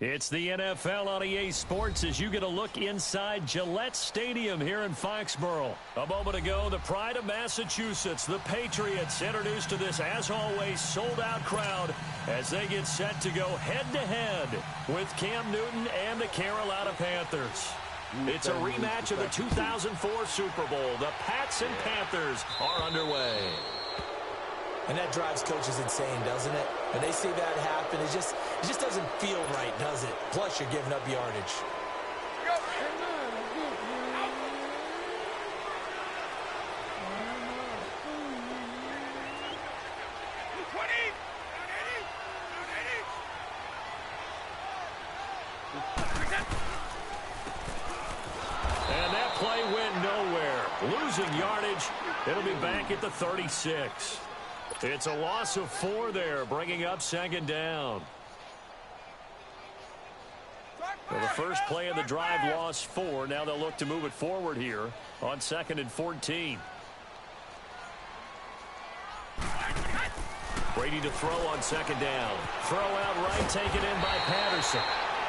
It's the NFL on EA Sports as you get a look inside Gillette Stadium here in Foxborough. A moment ago, the pride of Massachusetts, the Patriots, introduced to this, as always, sold-out crowd as they get set to go head-to-head with Cam Newton and the Carolina Panthers. It's a rematch of the 2004 Super Bowl. The Pats and Panthers are underway. And that drives coaches insane, doesn't it? When they see that happen, it just doesn't feel right, does it? Plus, you're giving up yardage. And that play went nowhere. Losing yardage. It'll be back at the 36. It's a loss of 4 there, bringing up second down. Well, the first play of the drive lost 4. Now they'll look to move it forward here on 2nd and 14. Brady to throw on 2nd down. Throw out right, taken in by Patterson.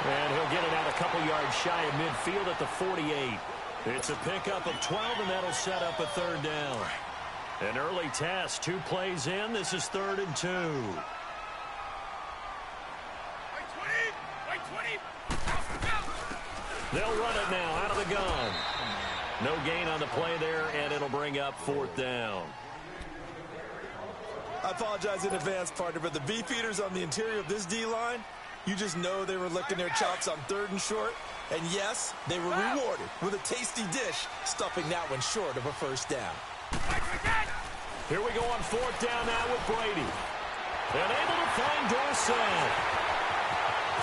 And he'll get it out a couple yards shy of midfield at the 48. It's a pickup of 12, and that'll set up a 3rd down. An early test, 2 plays in. This is 3rd and 2. They'll run it now out of the gun. No gain on the play there, and it'll bring up 4th down. I apologize in advance, partner, but the beefeaters on the interior of this D-line, you just know they were licking their chops on 3rd and short. And yes, they were rewarded with a tasty dish, stuffing that one short of a 1st down. Here we go on 4th down now with Brady. And able to find Dorsett.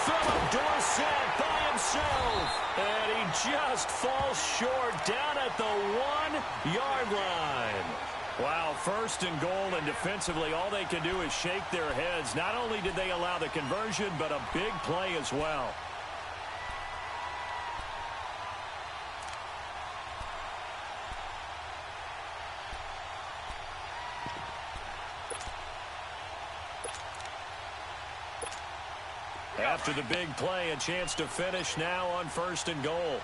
Philip Dorsett by himself. And he just falls short down at the 1-yard line. Wow, 1st and goal, and defensively all they can do is shake their heads. Not only did they allow the conversion, but a big play as well. After the big play, a chance to finish now on 1st and goal.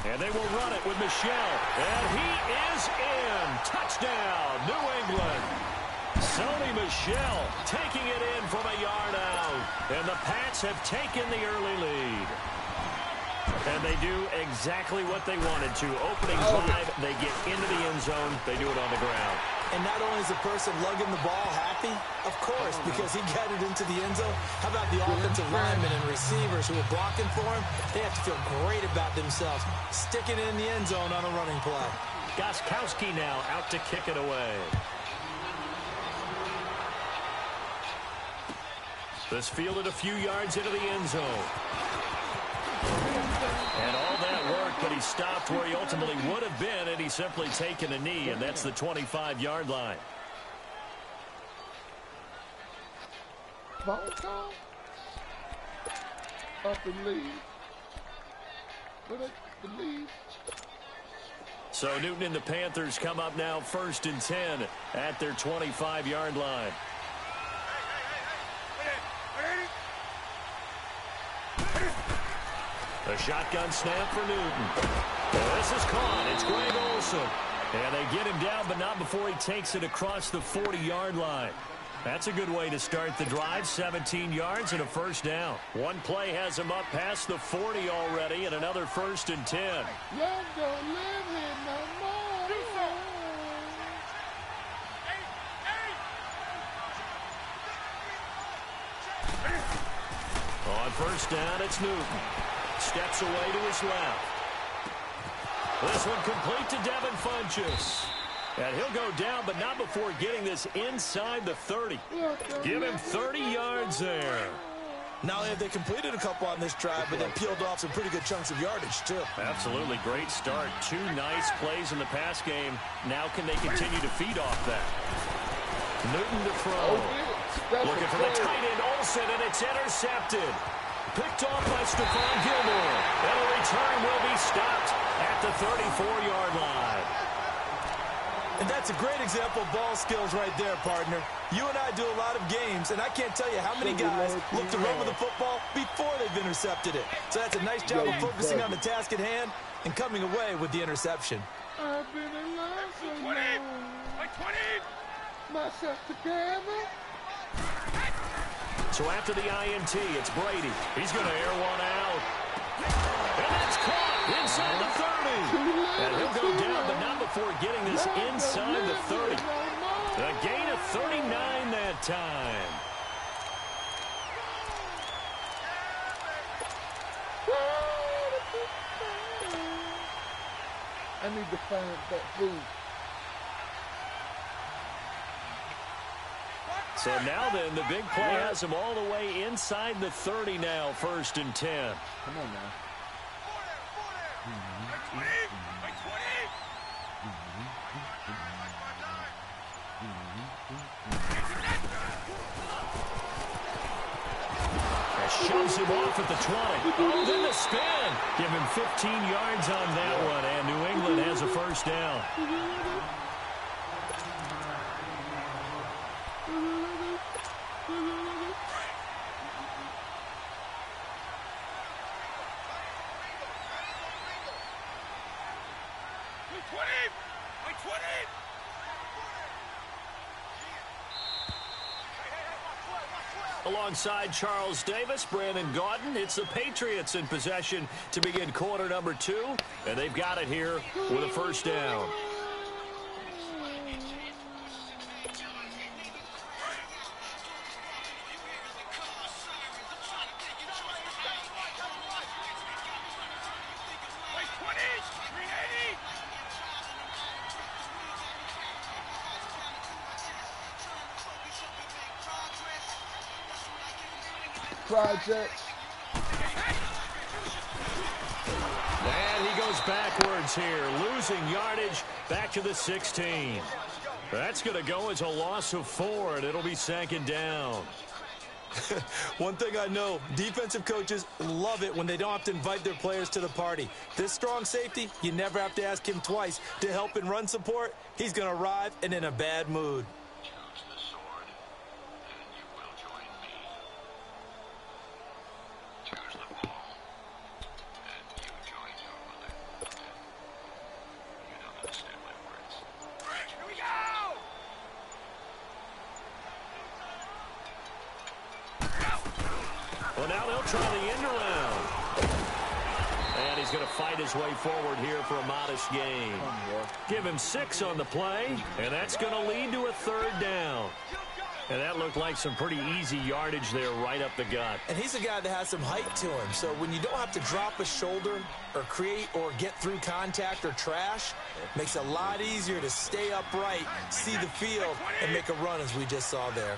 And they will run it with Michel. And he is in. Touchdown, New England. Sony Michel taking it in from a yard out. And the Pats have taken the early lead. And they do exactly what they wanted to. Opening drive, they get into the end zone. They do it on the ground. And not only is the person lugging the ball happy, of course, because he got it into the end zone. How about the offensive linemen and receivers who are blocking for him? They have to feel great about themselves, sticking it in the end zone on a running play. Gostkowski now out to kick it away. This fielded a few yards into the end zone. And all that work, but he stopped where he ultimately would have been, and he's simply taken a knee, and that's the 25-yard line. Ball call. Up and lead. Put up the lead. So Newton and the Panthers come up now 1st and 10 at their 25-yard line. A shotgun snap for Newton. This is caught. It's Greg Olsen. And they get him down, but not before he takes it across the 40-yard line. That's a good way to start the drive. 17 yards and a 1st down. One play has him up past the 40 already, and another 1st and 10. Y'all don't live here no more. On 1st down, it's Newton. Steps away to his left. This one complete to Devin Funchess. And he'll go down, but not before getting this inside the 30. Give him 30 yards there. Not only have they completed a couple on this drive, but they peeled off some pretty good chunks of yardage, too. Absolutely. Great start. 2 nice plays in the pass game. Now can they continue to feed off that? Newton to throw. Looking for the tight end, Olsen, and it's intercepted. Picked off by Stephon Gilmore. And a return will be stopped at the 34-yard line. And that's a great example of ball skills right there, partner. You and I do a lot of games, and I can't tell you how many guys look to run with the football before they've intercepted it. So that's a nice job of focusing on the task at hand and coming away with the interception. I've been in love so long. Myself together. So after the INT, it's Brady. He's going to air one out. And that's caught inside the 30. And he'll go down, but not before getting this inside the 30. A gain of 39 that time. I need to find that booth. So now then, the big play has him all the way inside the 30 now, 1st and 10. Come on now. Shoves him off at the 20. Oh, then the spin. Give him 15 yards on that one, and New England has a 1st down. Alongside Charles Davis, Brandon Gaudin, it's the Patriots in possession to begin quarter number 2, and they've got it here with a 1st down. Project. And he goes backwards here, losing yardage back to the 16. That's going to go as a loss of 4, and it'll be 2nd down. One thing I know, defensive coaches love it when they don't have to invite their players to the party. This strong safety, you never have to ask him twice to help in run support. He's going to arrive and in a bad mood. Well, now they'll try the end around. And he's going to fight his way forward here for a modest gain. Give him 6 on the play, and that's going to lead to a 3rd down. And that looked like some pretty easy yardage there right up the gut. And he's a guy that has some height to him, so when you don't have to drop a shoulder or create or get through contact or trash, it makes it a lot easier to stay upright, see the field, and make a run as we just saw there.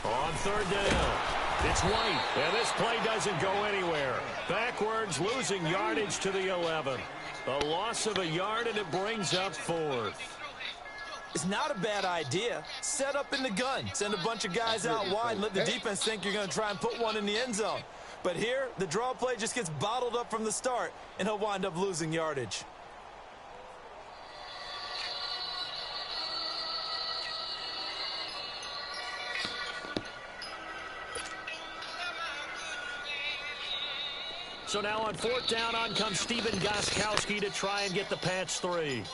On 3rd down, it's White, and this play doesn't go anywhere. Backwards, losing yardage to the 11. A loss of a yard, and it brings up 4th. It's not a bad idea. Set up in the gun. Send a bunch of guys out wide and let the defense think you're going to try and put one in the end zone. But here, the draw play just gets bottled up from the start, and he'll wind up losing yardage. So now on 4th down, on comes Stephen Gostkowski to try and get the Pats 3.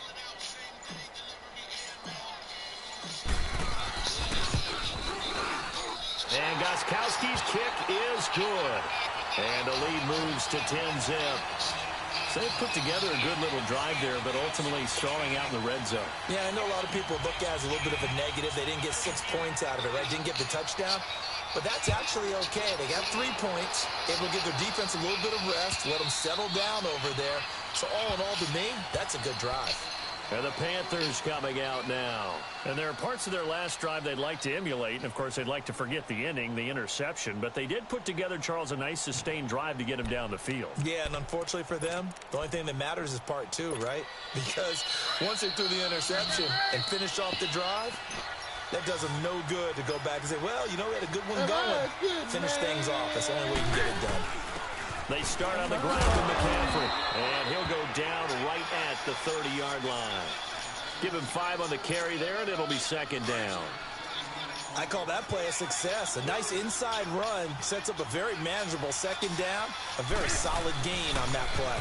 And Gostkowski's kick is good. And the lead moves to 10-zip. So they put together a good little drive there, but ultimately stalling out in the red zone. Yeah, I know a lot of people look at it as a little bit of a negative. They didn't get 6 points out of it, right? Didn't get the touchdown. But that's actually okay. They got 3 points, able to give their defense a little bit of rest, let them settle down over there. So all in all, to me, that's a good drive. And the Panthers coming out now. And there are parts of their last drive they'd like to emulate. And, of course, they'd like to forget the inning, the interception. But they did put together, Charles, a nice sustained drive to get him down the field. Yeah, and unfortunately for them, the only thing that matters is part two, right? Because once they threw the interception and finished off the drive, that does them no good to go back and say, well, you know, we had a good one going. Finish things off. That's the only way you can get it done. They start on the ground with McCaffrey, and he'll go down right at the 30-yard line. Give him 5 on the carry there, and it'll be second down. I call that play a success. A nice inside run sets up a very manageable second down, a very solid gain on that play.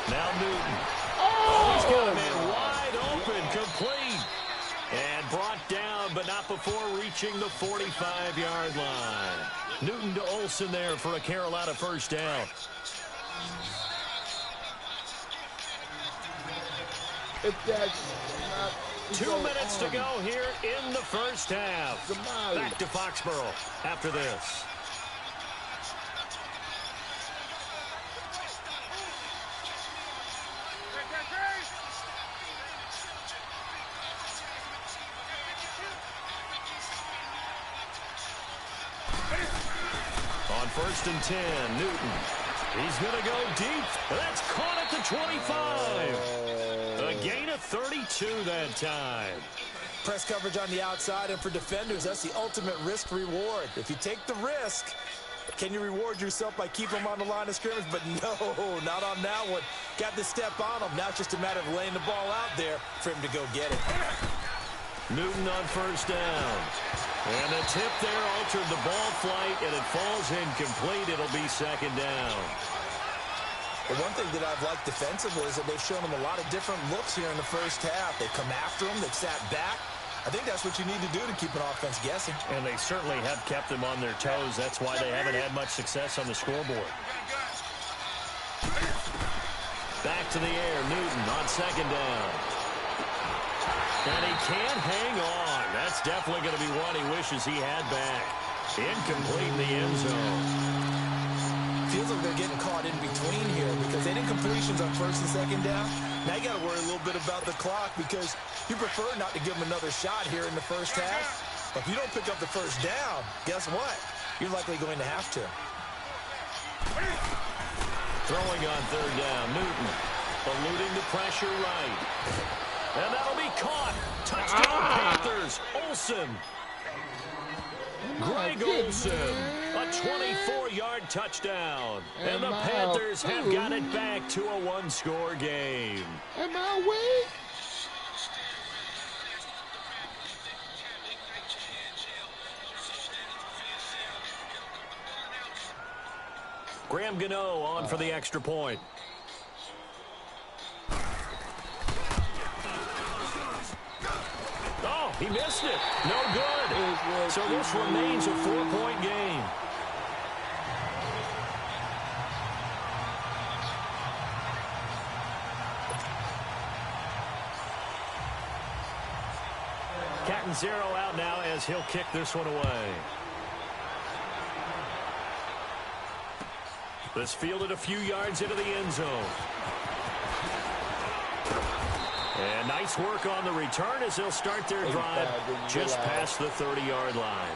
Now Newton. Oh, he's got a man wide open, complete. And brought down, but not before reaching the 45-yard line. Newton to Olsen there for a Carolina first down. If that's not 2 minutes to go here in the first half. Back to Foxborough after this. On 1st and 10, Newton. He's going to go deep. That's caught at the 25. A gain of 32 that time. Press coverage on the outside, and for defenders, that's the ultimate risk-reward. If you take the risk, can you reward yourself by keeping them on the line of scrimmage? But no, not on that one. Got the step on him. Now it's just a matter of laying the ball out there for him to go get it. Newton on first down. And the tip there altered the ball flight, and it falls incomplete. It'll be second down. The one thing that I've liked defensively is that they've shown them a lot of different looks here in the first half. They've come after them. They've sat back. I think that's what you need to do to keep an offense guessing. And they certainly have kept them on their toes. That's why they haven't had much success on the scoreboard. Back to the air. Newton on second down. And he can't hang on. That's definitely going to be one he wishes he had back. Incomplete in the end zone. Feels like they're getting caught in between here because they did completions on 1st and 2nd down. Now you got to worry a little bit about the clock because you prefer not to give them another shot here in the first half. But if you don't pick up the first down, guess what? You're likely going to have to. Throwing on 3rd down, Newton eluding the pressure right. And that'll be caught. Touchdown Panthers. Olsen. Greg Olsen. A 24-yard touchdown. And the Panthers have got it back to a one-score game. Am I weak? Graham Gano on for the extra point. Oh, he missed it. No good. So this remains a 4-point game. Catanzaro out now as he'll kick this one away. This fielded a few yards into the end zone. And nice work on the return as they'll start their drive just past the 30-yard line.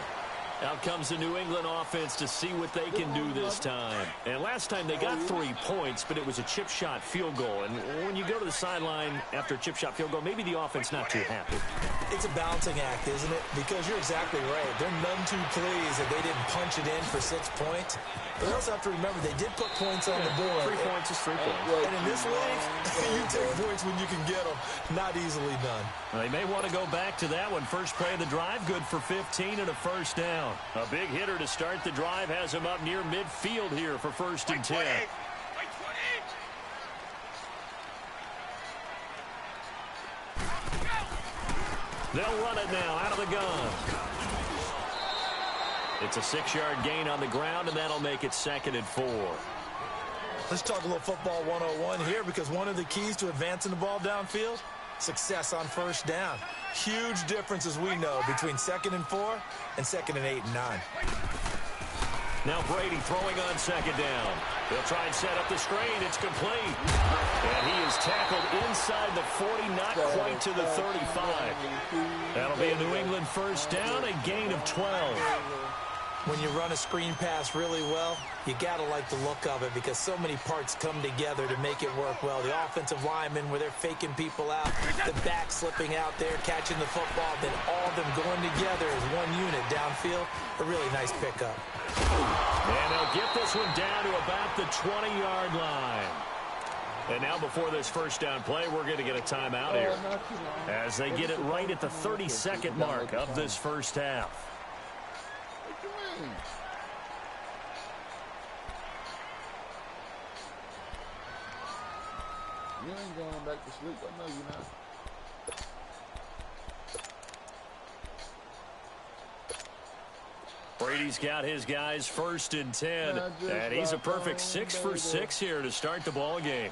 Out comes the New England offense to see what they can do this time. And last time they got 3 points, but it was a chip shot field goal. And when you go to the sideline after a chip shot field goal, maybe the offense not too happy. It's a balancing act, isn't it? Because you're exactly right. They're none too pleased that they didn't punch it in for 6 points. But they also have to remember they did put points on the board. 3 points is 3 points. And in this league, you take points when you can get them. Not easily done. They may want to go back to that one. First play of the drive, good for 15 and a first down. A big hitter to start the drive has him up near midfield here for 1st and 10. They'll run it now out of the gun. It's a 6-yard gain on the ground, and that'll make it 2nd and 4. Let's talk a little football 101 here because one of the keys to advancing the ball downfield, success on first down. Huge difference, as we know, between 2nd and 4 and 2nd and 8 and 9. Now Brady throwing on second down. They'll try and set up the screen. It's complete. And he is tackled inside the 40, not quite to the 35. That'll be a New England first down, a gain of 12. When you run a screen pass really well, you got to like the look of it because so many parts come together to make it work well. The offensive linemen, where they're faking people out, the back slipping out there, catching the football, then all of them going together as one unit downfield. A really nice pickup. And they'll get this one down to about the 20-yard line. And now before this first down play, we're going to get a timeout here as they get it right at the 30-second mark of this first half. You ain't going back to sleep. I know you're not. Brady's got his guys first and 10, and he's a perfect 6 for 6 here to start the ball game.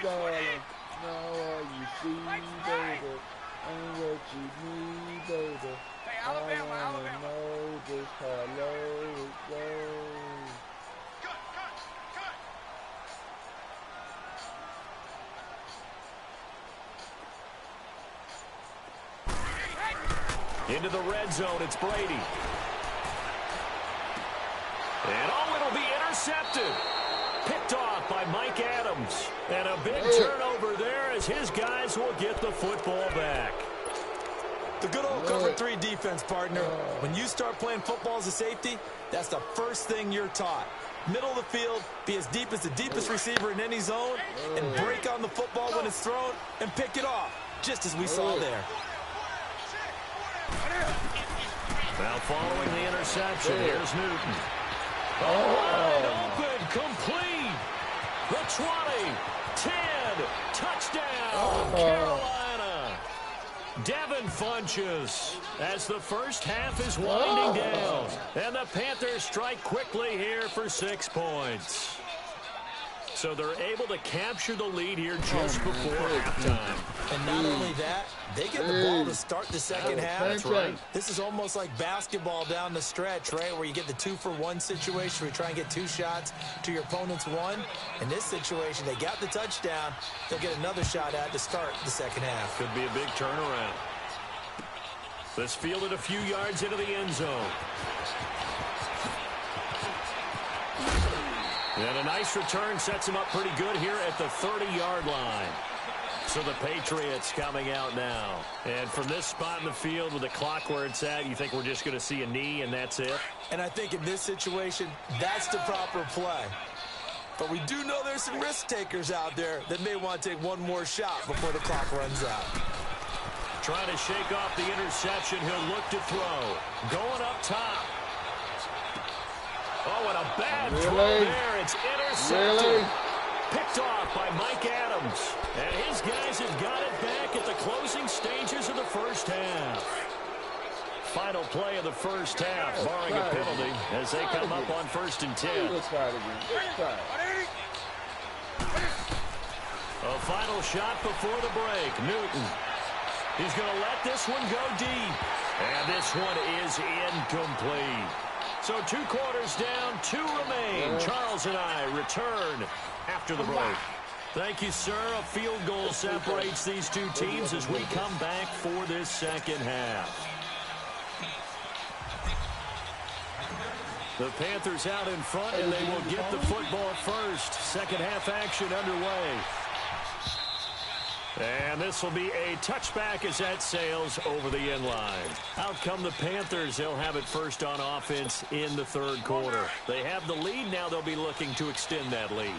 Darling, now all you see, baby, and what you need, baby. I wanna know just how low it goes. Into the red zone, it's Brady. And it'll be intercepted. Picked off by Mike Adams. And a big turnover there as his guys will get the football back. The good old cover 3 defense, partner. When you start playing football as a safety, that's the first thing you're taught. Middle of the field, be as deep as the deepest receiver in any zone, and break on the football when it's thrown and pick it off, just as we saw there. Now following the interception, here's Newton. Wide open, complete. The 20, 10, touchdown, Carolina. Devin Funchess as the first half is winding down. And the Panthers strike quickly here for 6 points. So they're able to capture the lead here just before halftime. And not only that, they get the ball to start the second half. That's right. This is almost like basketball down the stretch, right, where you get the 2-for-1 situation where you try and get 2 shots to your opponent's 1. In this situation, they got the touchdown. They'll get another shot at to start the second half. Could be a big turnaround. This fielded a few yards into the end zone. And a nice return sets him up pretty good here at the 30-yard line. So the Patriots coming out now. And from this spot in the field with the clock where it's at, you think we're just going to see a knee and that's it? And I think in this situation, that's the proper play. But we do know there's some risk takers out there that may want to take one more shot before the clock runs out. Trying to shake off the interception. He'll look to throw. Going up top. Oh, and a bad throw there. It's intercepted. Picked off by Mike Adams. And his guys have got it back at the closing stages of the first half. Final play of the first half, barring a penalty, as they come up on 1st and 10. A final shot before the break. Newton. He's going to let this one go deep. And this one is incomplete. So 2 quarters down, 2 remain. Charles and I return after the break. Thank you, sir. A field goal separates these 2 teams as we come back for this second half. The Panthers out in front, and they will get the football first. Second half action underway. And this will be a touchback as that sails over the end line. Out come the Panthers. They'll have it first on offense in the 3rd quarter. They have the lead. Now they'll be looking to extend that lead.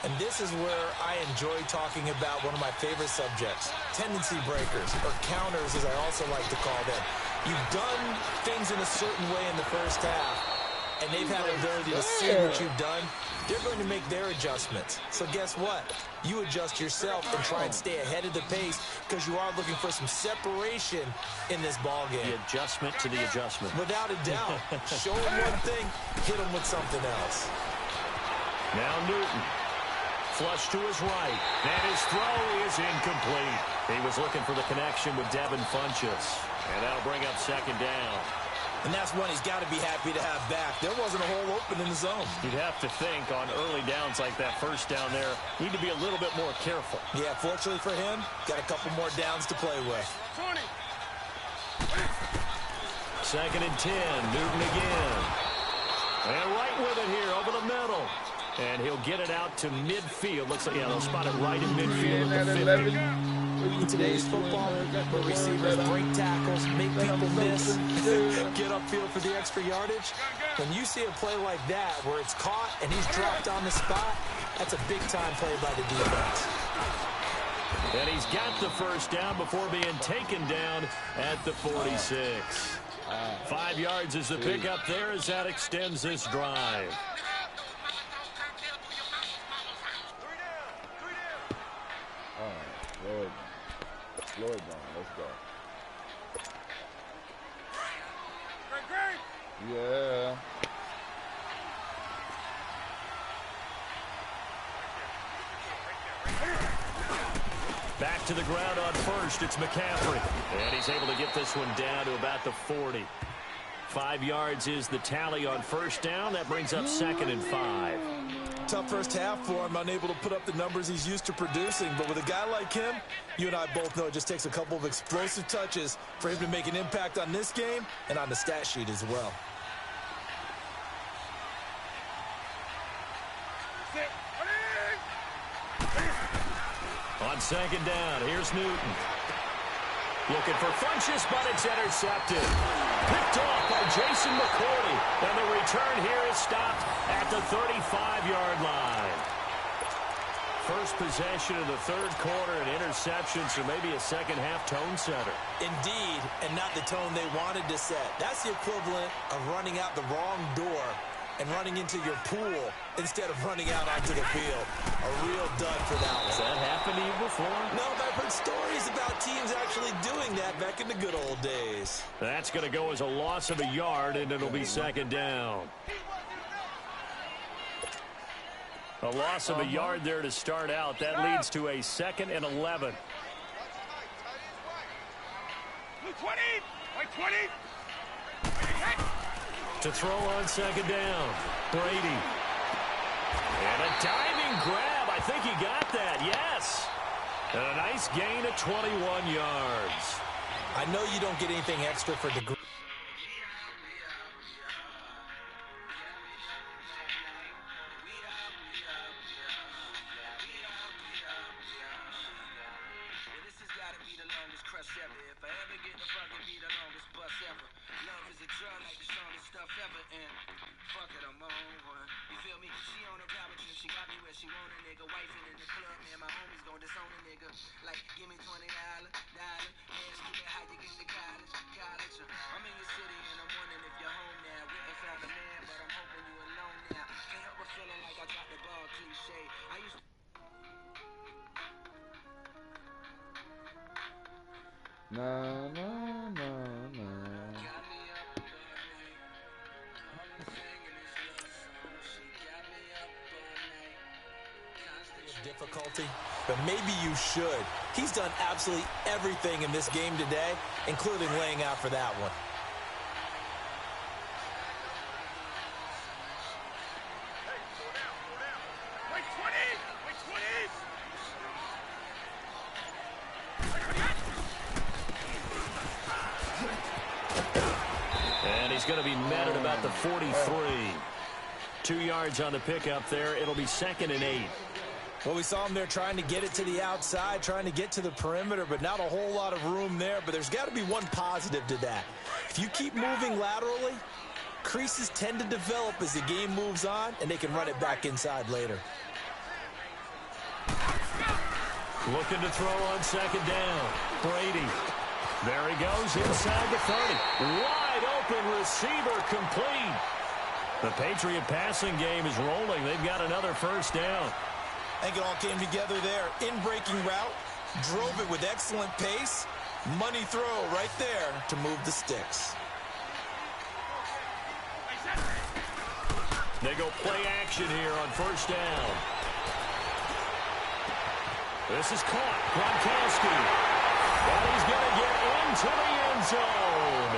And this is where I enjoy talking about one of my favorite subjects, tendency breakers, or counters as I also like to call them. You've done things in a certain way in the first half, and they've had the ability to see what you've done. They're going to make their adjustments. So guess what? You adjust yourself and try and stay ahead of the pace because you are looking for some separation in this ball game. The adjustment to the adjustment. Without a doubt. Show them one thing, hit them with something else. Now Newton. Flush to his right. And his throw is incomplete. He was looking for the connection with Devin Funchess. And that'll bring up 2nd down. And that's one he's got to be happy to have back. There wasn't a hole open in the zone. You'd have to think on early downs like that first down there, need to be a little bit more careful. Yeah, fortunately for him, got a couple more downs to play with. 20. 2nd and 10, Newton again. And right with it here, over the middle. And he'll get it out to midfield. Looks like, yeah, they'll spot it right in midfield at the 50. In today's football, where receivers break tackles, make people miss, get upfield for the extra yardage. When you see a play like that, where it's caught and he's dropped on the spot, that's a big-time play by the defense. And he's got the first down before being taken down at the 46. 5 yards is the pickup there as that extends this drive. Slow it down. Let's go. Yeah. Back to the ground on first. It's McCaffrey. And he's able to get this one down to about the 40. 5 yards is the tally on first down. That brings up 2nd and 5. Tough first half for him, unable to put up the numbers he's used to producing. But with a guy like him, you and I both know it just takes a couple of explosive touches for him to make an impact on this game and on the stat sheet as well. On 2nd down, here's Newton. Looking for Funchess, but it's intercepted. Picked off by Jason McCourty. And the return here is stopped at the 35-yard line. First possession of the third quarter and interception, so maybe a second-half tone setter. Indeed, and not the tone they wanted to set. That's the equivalent of running out the wrong door and running into your pool instead of running out onto the field. A real dud for that one. Has that happened to you before? No, but I've heard stories about teams actually doing that back in the good old days. That's going to go as a loss of a yard, and it'll be 2nd down. A loss of a yard there to start out. That leads to a 2nd and 11. 20. 20. To throw on 2nd down, Brady. And a diving grab. I think he got that, yes. And a nice gain of 21 yards. I know you don't get anything extra for degree. No, no, no, no. Difficulty, but maybe you should. He's done absolutely everything in this game today, including laying out for that one. And he's going to be met at about the 43. 2 yards on the pickup there. It'll be 2nd and 8. Well, we saw him there trying to get it to the outside, trying to get to the perimeter, but not a whole lot of room there. But there's got to be one positive to that. If you keep moving laterally, creases tend to develop as the game moves on, and they can run it back inside later. Looking to throw on 2nd down. Brady. There he goes inside the 30. Wide open receiver complete. The Patriot passing game is rolling. They've got another first down. I think it all came together there. In-breaking route, drove it with excellent pace. Money throw right there to move the sticks. They go play action here on first down. This is caught. Gronkowski. And he's going to get into the end zone.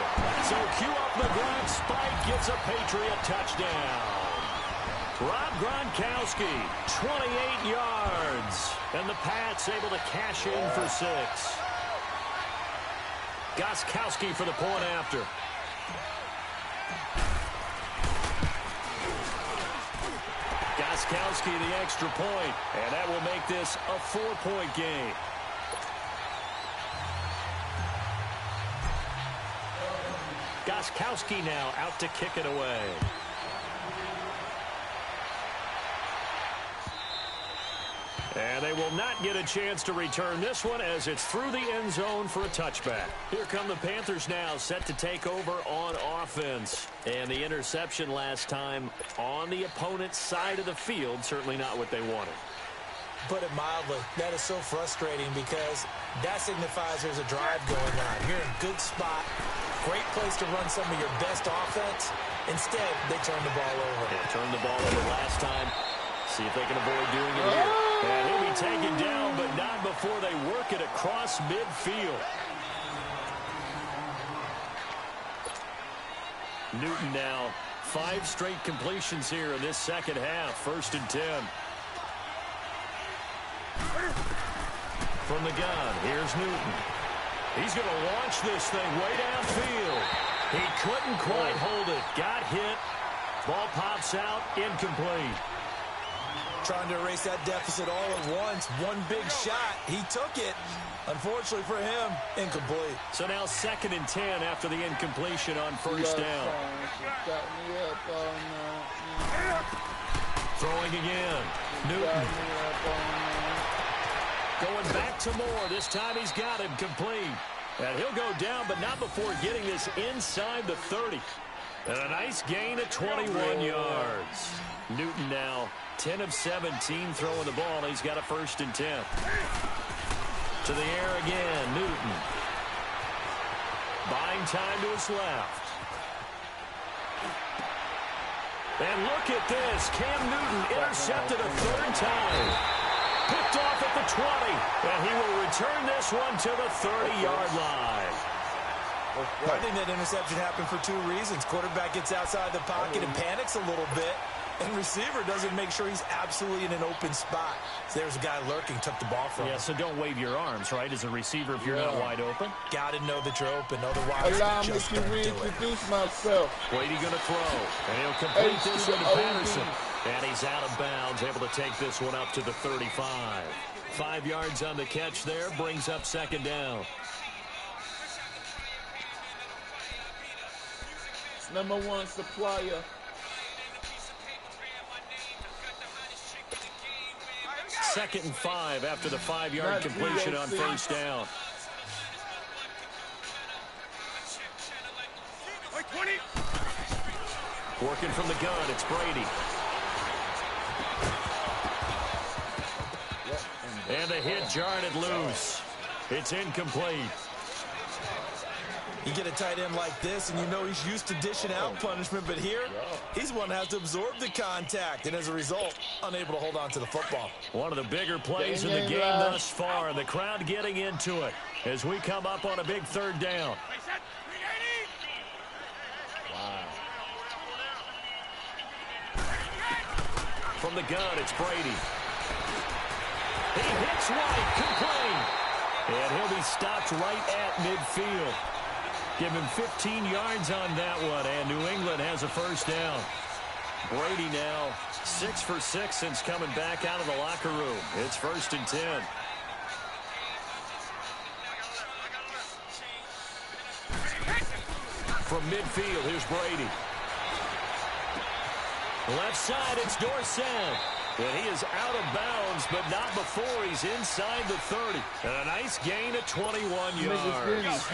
So cue up the Gronk spike, gets a Patriot touchdown. Rob Gronkowski, 28 yards. And the Pats able to cash in for 6. Gostkowski for the point after. Gostkowski the extra point, and that will make this a 4-point game. Gostkowski now out to kick it away. And they will not get a chance to return this one as it's through the end zone for a touchback. Here come the Panthers now, set to take over on offense. And the interception last time on the opponent's side of the field, certainly not what they wanted. Put it mildly, that is so frustrating because that signifies there's a drive going on. You're in a good spot, great place to run some of your best offense. Instead, they turn the ball over. They turned the ball over last time. See if they can avoid doing it here. And he'll be taken down, but not before they work it across midfield. Newton now, 5 straight completions here in this second half. 1st and 10. From the gun, here's Newton. He's going to launch this thing way downfield. He couldn't quite hold it. Got hit. Ball pops out, incomplete. Trying to erase that deficit all at once. One big shot. He took it. Unfortunately for him, incomplete. So now 2nd and 10 after the incompletion on 1st down. Throwing again. Newton. Going back to Moore. This time he's got him complete. And he'll go down, but not before getting this inside the 30. And a nice gain of 21 yards. Newton now 10 of 17 throwing the ball. He's got a 1st and 10. To the air again, Newton. Buying time to his left. And look at this. Cam Newton intercepted a 3rd time. Picked off at the 20. And he will return this one to the 30-yard line. I think that interception happened for 2 reasons. Quarterback gets outside the pocket and panics a little bit. And receiver doesn't make sure he's absolutely in an open spot. So there's a guy lurking, took the ball from him. Yeah, so don't wave your arms, right, as a receiver if you're not wide open. Got to know that you're open. Otherwise, allow me just to don't do it. reintroduce myself. Brady going to throw, and he'll complete this one to Patterson. And he's out of bounds, able to take this one up to the 35. 5 yards on the catch there, brings up 2nd down. Number 1 supplier. 2nd and 5 after the 5-yard completion on 1st down. Working from the gun, it's Brady. And the hit jarred it loose. It's incomplete. You get a tight end like this, and you know he's used to dishing out punishment, but here, he's one that has to absorb the contact, and as a result, unable to hold on to the football. One of the bigger plays in the game thus far, and the crowd getting into it as we come up on a big 3rd down. From the gun, it's Brady. He hits White, complete. And he'll be stopped right at midfield. Give him 15 yards on that one, and New England has a 1st down. Brady now 6 for 6 since coming back out of the locker room. It's 1st and 10. From midfield, here's Brady. Left side, it's Dorsett. And he is out of bounds, but not before he's inside the 30. And a nice gain of 21 yards.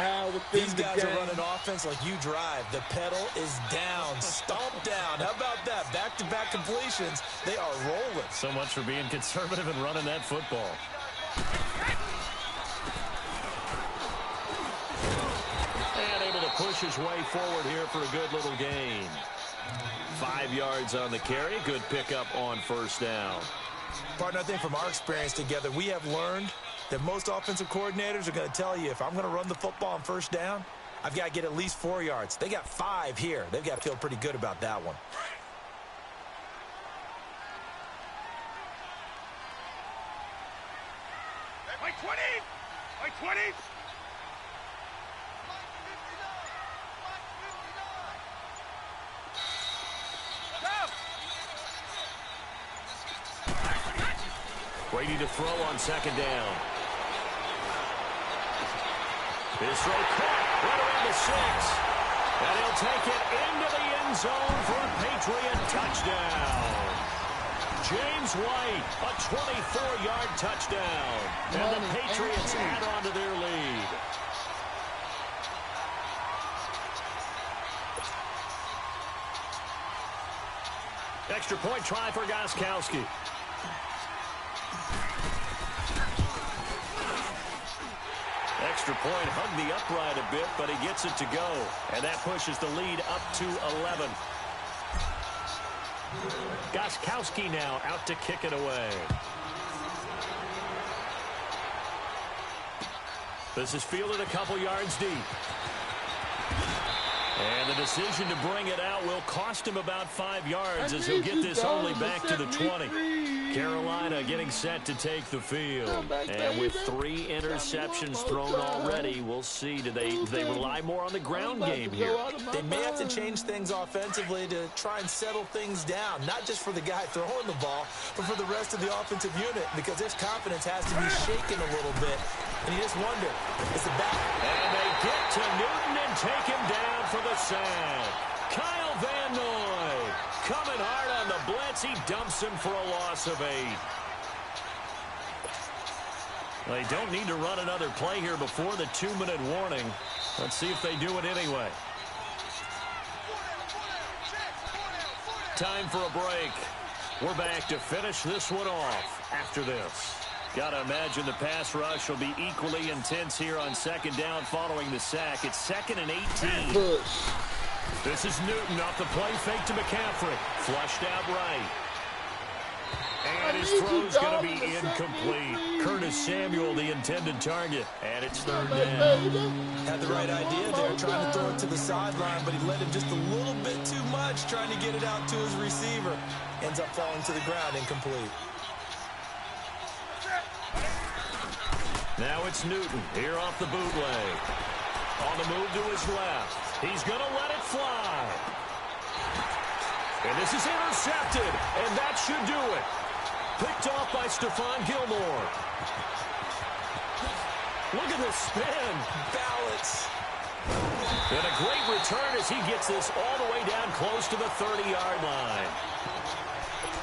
These guys are running offense like you drive. The pedal is down, stomped down. How about that? Back-to-back completions. They are rolling. So much for being conservative and running that football. And able to push his way forward here for a good little gain. 5 yards on the carry. Good pickup on 1st down. Partner, I think from our experience together, we have learned that most offensive coordinators are going to tell you, if I'm going to run the football on first down, I've got to get at least 4 yards. They got 5 here. They've got to feel pretty good about that one. By 20! By 20! Brady to throw on second down. His throw caught right around the 6. And he'll take it into the end zone for a Patriot touchdown. James White, a 24-yard touchdown. And the Patriots add on to their lead. Extra point try for Gostkowski. Extra point hugged the upright a bit, but he gets it to go. And that pushes the lead up to 11. Gostkowski now out to kick it away. This is fielded a couple yards deep. And the decision to bring it out will cost him about 5 yards as he'll get this only back to the 20. Carolina getting set to take the field. And with 3 interceptions thrown already, we'll see. Do they rely more on the ground game here? They may have to change things offensively to try and settle things down, not just for the guy throwing the ball, but for the rest of the offensive unit, because his confidence has to be shaken a little bit. And you just wonder, is the back? And they get to Newton and take him down for the sack. Kyle Van Noy coming hard on the blitz. He dumps him for a loss of 8. They don't need to run another play here before the 2-minute warning. Let's see if they do it anyway. Time for a break. We're back to finish this one off after this. Gotta imagine the pass rush will be equally intense here on second down following the sack. It's 2nd and 18. This is Newton off the play fake to McCaffrey. Flushed out right. And his throw's going to be incomplete. Curtis Samuel, the intended target. And it's 3rd down. Had the right idea there, trying to throw it to the sideline, but he led him just a little bit too much, trying to get it out to his receiver. Ends up falling to the ground, incomplete. Now it's Newton here off the bootleg. On the move to his left. He's going to let it fly. And this is intercepted, and that should do it. Picked off by Stephon Gilmore. Look at this spin. Balance. And a great return as he gets this all the way down close to the 30-yard line.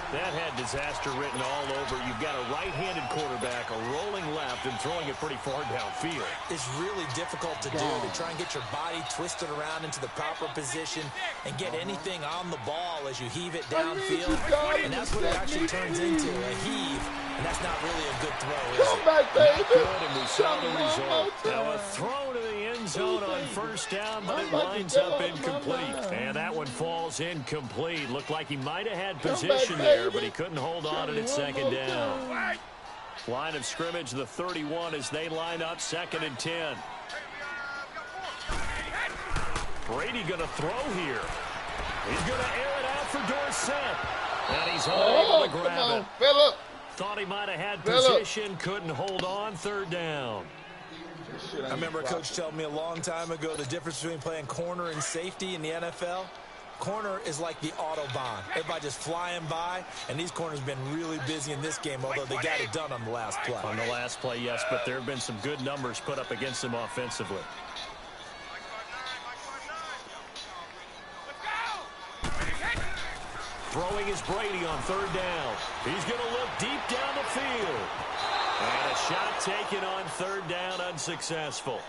That had disaster written all over. You've got a right-handed quarterback, a rolling left, and throwing it pretty far downfield. It's really difficult to do, to try and get your body twisted around into the proper position and get anything on the ball as you heave it downfield. And that's what it actually turns into, a heave. And that's not really a good throw, is it? Not good, and we saw the result. Now a throw to the end zone on first down, but it lines up incomplete. And that one falls incomplete. Looked like he might have had position there, but he couldn't hold on, and it's 2nd down. Line of scrimmage, the 31, as they line up 2nd and 10. Brady going to throw here. He's going to air it out for Dorsett. And he's all able to grab it. Thought he might have had position, couldn't hold on, 3rd down. I remember a coach telling me a long time ago the difference between playing corner and safety in the NFL. Corner is like the Autobahn. Everybody just flying by, and these corners have been really busy in this game, although they got it done on the last play. On the last play, yes, but there have been some good numbers put up against them offensively. Throwing is Brady on 3rd down. He's going to look deep down the field. And a shot taken on 3rd down, unsuccessful.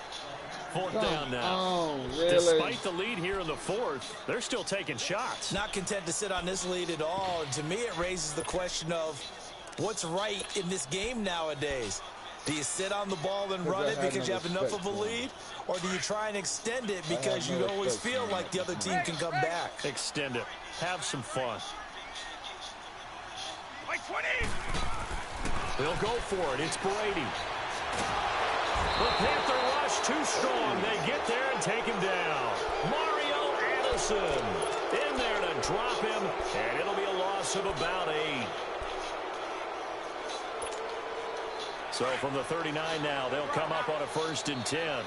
4th down now. Oh, really? Despite the lead here in the 4th, they're still taking shots. Not content to sit on this lead at all. And to me, it raises the question of what's right in this game nowadays. Do you sit on the ball and run it because you have enough of a lead? Or do you try and extend it because you always feel like the other team can come back? Extend it. Have some fun. By 20! They'll go for it. It's Brady. The Panther rush too strong. They get there and take him down. Mario Addison in there to drop him, and it'll be a loss of about 8. So from the 39 now, they'll come up on a 1st and 10.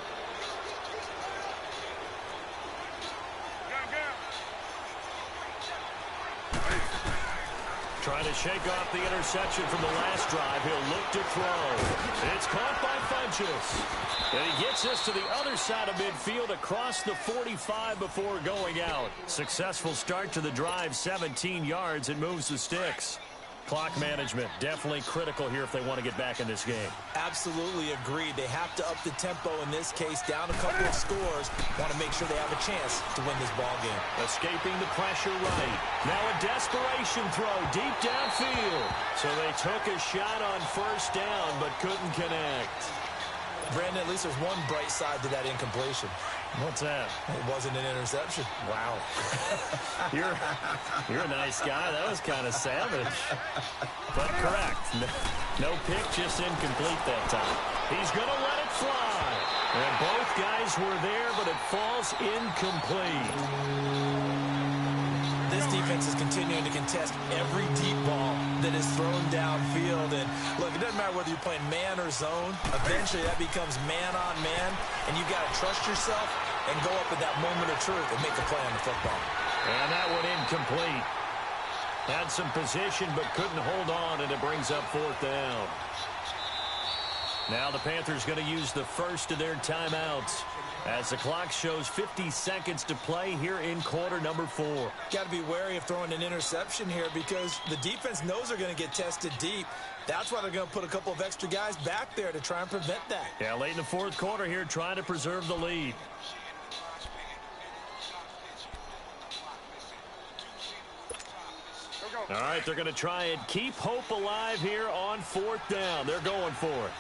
Trying to shake off the interception from the last drive. He'll look to throw. It's caught by Funchess. And he gets this to the other side of midfield across the 45 before going out. Successful start to the drive, 17 yards, and moves the sticks. Clock management, definitely critical here if they want to get back in this game. Absolutely agreed. They have to up the tempo in this case, down a couple of scores. Want to make sure they have a chance to win this ball game. Escaping the pressure right. Now a desperation throw deep downfield. So they took a shot on 1st down but couldn't connect. Brandon, at least there's one bright side to that incompletion. What's that? It wasn't an interception. Wow. You're a nice guy. That was kind of savage. But correct. No pick, just incomplete that time. He's going to let it fly. And both guys were there, but it falls incomplete. This defense is continuing to contest every deep ball that is thrown downfield. And look, it doesn't matter whether you're playing man or zone. Eventually, that becomes man on man. And you've got to trust yourself and go up at that moment of truth and make a play on the football. And that one incomplete. Had some position but couldn't hold on, and it brings up 4th down. Now the Panthers going to use the first of their timeouts as the clock shows 50 seconds to play here in quarter number 4. Got to be wary of throwing an interception here because the defense knows they're going to get tested deep. That's why they're going to put a couple of extra guys back there to try and prevent that. Yeah, late in the 4th quarter here, trying to preserve the lead. All right, they're going to try and keep hope alive here on 4th down. They're going for it.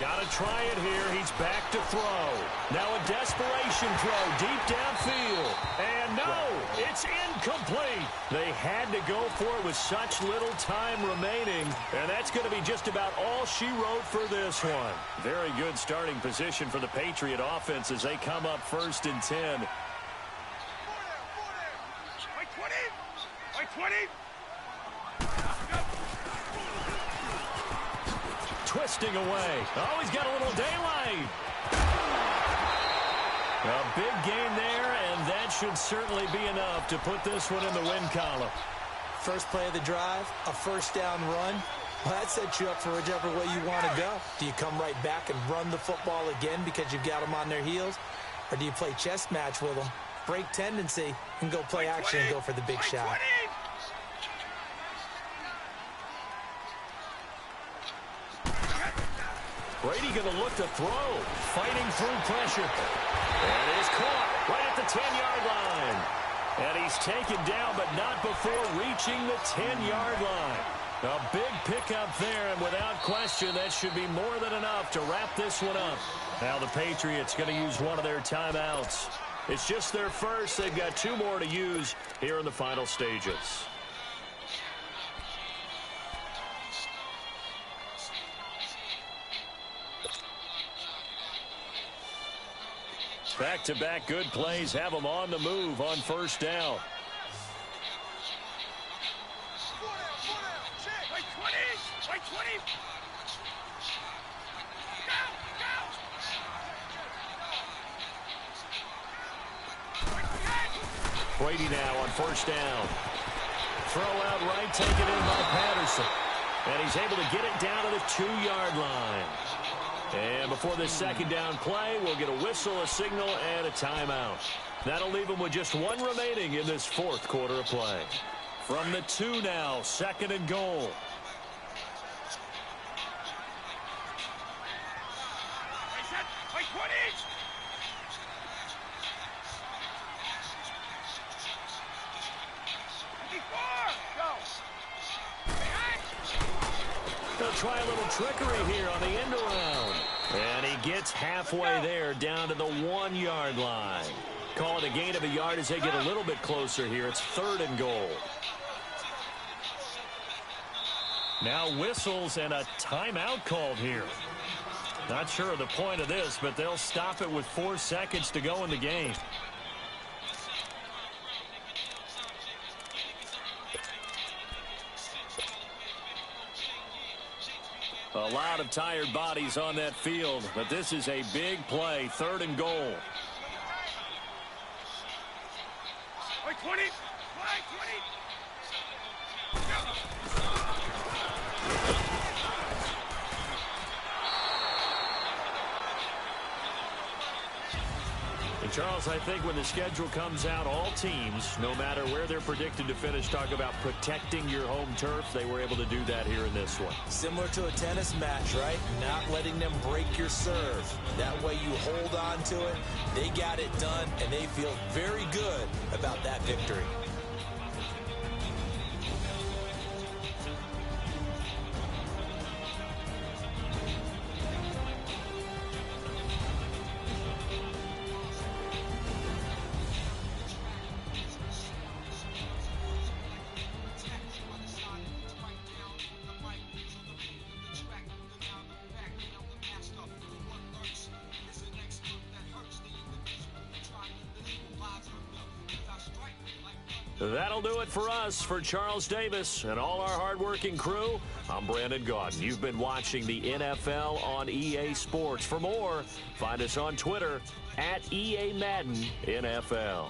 Got to try it here. He's back to throw. Now a desperation throw deep downfield. And no, it's incomplete. They had to go for it with such little time remaining. And that's going to be just about all she wrote for this one. Very good starting position for the Patriot offense as they come up 1st and 10. Like 20. Like 20. Twisting away. Oh, he's got a little daylight. A big gain there, and that should certainly be enough to put this one in the win column. First play of the drive, a 1st down run. Well, that sets you up for whichever way you want to go. Do you come right back and run the football again because you've got them on their heels? Or do you play chess match with them, break tendency, and go play action and go for the big shot? Brady going to look to throw, fighting through pressure. And is caught right at the 10-yard line. And he's taken down, but not before reaching the 10-yard line. A big pickup there, and without question, that should be more than enough to wrap this one up. Now the Patriots going to use one of their timeouts. It's just their first. They've got 2 more to use here in the final stages. Back-to-back good plays have them on the move on 1st down. Like 20. Like 20. Brady now on 1st down. Throw out right, taken in by Patterson. And he's able to get it down to the 2-yard line. And before this 2nd down play, we'll get a whistle, a signal, and a timeout. That'll leave them with just 1 remaining in this 4th quarter of play. From the 2 now, 2nd and goal. Like 20. They'll try a little trickery here on the end around. And he gets halfway there, down to the 1-yard line. Call it a gain of a yard as they get a little bit closer here. It's 3rd and goal. Now whistles and a timeout called here. Not sure of the point of this, but they'll stop it with 4 seconds to go in the game. A lot of tired bodies on that field, but this is a big play. 3rd and goal. Right 20. Right 20. And Charles, I think when the schedule comes out, all teams, no matter where they're predicted to finish, talk about protecting your home turf. They were able to do that here in this one. Similar to a tennis match, right? Not letting them break your serve. That way you hold on to it. They got it done, and they feel very good about that victory. That'll do it for us. For Charles Davis and all our hardworking crew, I'm Brandon Gaudin. You've been watching the NFL on EA Sports. For more, find us on Twitter @EA Madden NFL.